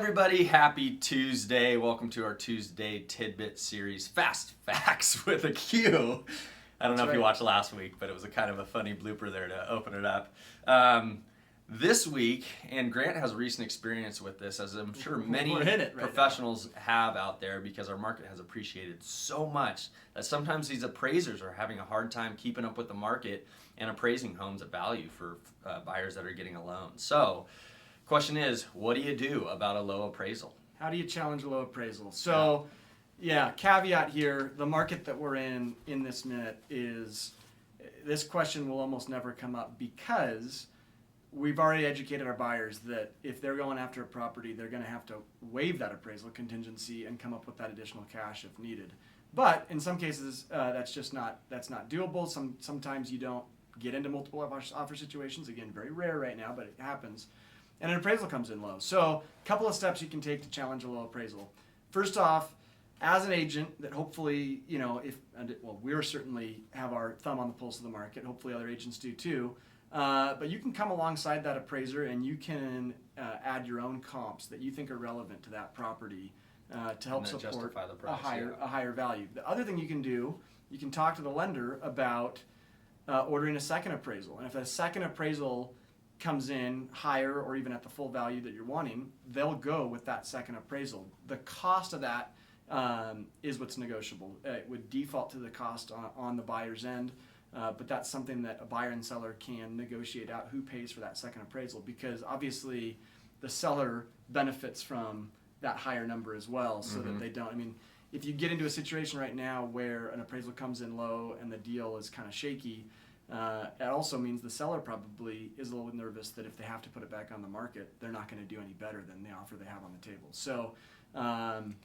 everybody, happy Tuesday. Welcome to our Tuesday Tidbit series, Fast Facts with a Q. I don't know if you watched last week, but it was a kind of a funny blooper there to open it up. This week, and Grant has recent experience with this, as I'm sure many professionals have out there, because our market has appreciated so much that sometimes these appraisers are having a hard time keeping up with the market and appraising homes at value for buyers that are getting a loan. So, question is, what do you do about a low appraisal? How do you challenge a low appraisal? So, yeah, caveat here, the market that we're in this minute is, this question will almost never come up because we've already educated our buyers that if they're going after a property, they're going to have to waive that appraisal contingency and come up with that additional cash if needed. But in some cases, that's not doable. Sometimes you don't get into multiple offer situations. Again, very rare right now, but it happens. And an appraisal comes in low. So a couple of steps you can take to challenge a low appraisal. First off, as an agent that hopefully, we're certainly have our thumb on the pulse of the market. Hopefully other agents do too. But you can come alongside that appraiser and you can add your own comps that you think are relevant to that property to help support the price, a higher value. The other thing you can do, you can talk to the lender about ordering a second appraisal. And if a second appraisal comes in higher or even at the full value that you're wanting, they'll go with that second appraisal. The cost of that is what's negotiable. It would default to the cost on the buyer's end, but that's something that a buyer and seller can negotiate out who pays for that second appraisal, because obviously the seller benefits from that higher number as well, so that they don't. I mean, if you get into a situation right now where an appraisal comes in low and the deal is kind of shaky, it also means the seller probably is a little nervous that if they have to put it back on the market, they're not going to do any better than the offer they have on the table. So, and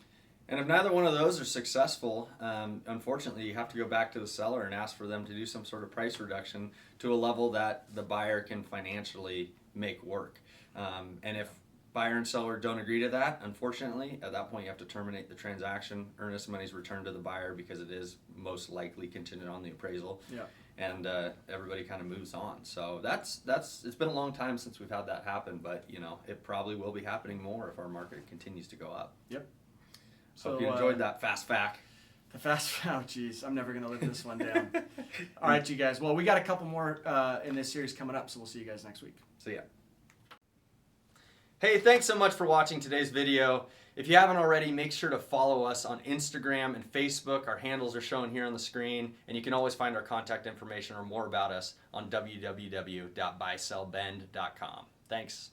if neither one of those are successful, unfortunately, you have to go back to the seller and ask for them to do some sort of price reduction to a level that the buyer can financially make work. And if buyer and seller don't agree to that, unfortunately, at that point you have to terminate the transaction. Earnest money is returned to the buyer because it is most likely contingent on the appraisal. Yeah. And everybody kind of moves on. So that's it's been a long time since we've had that happen, but it probably will be happening more if our market continues to go up. Yep. So hope you enjoyed that fast fact. The fast fact, geez, I'm never going to live this one down. All right, you guys. Well, we got a couple more in this series coming up, so we'll see you guys next week. See ya. Hey, thanks so much for watching today's video. If you haven't already, make sure to follow us on Instagram and Facebook. Our handles are shown here on the screen, and you can always find our contact information or more about us on www.buysellbend.com. Thanks.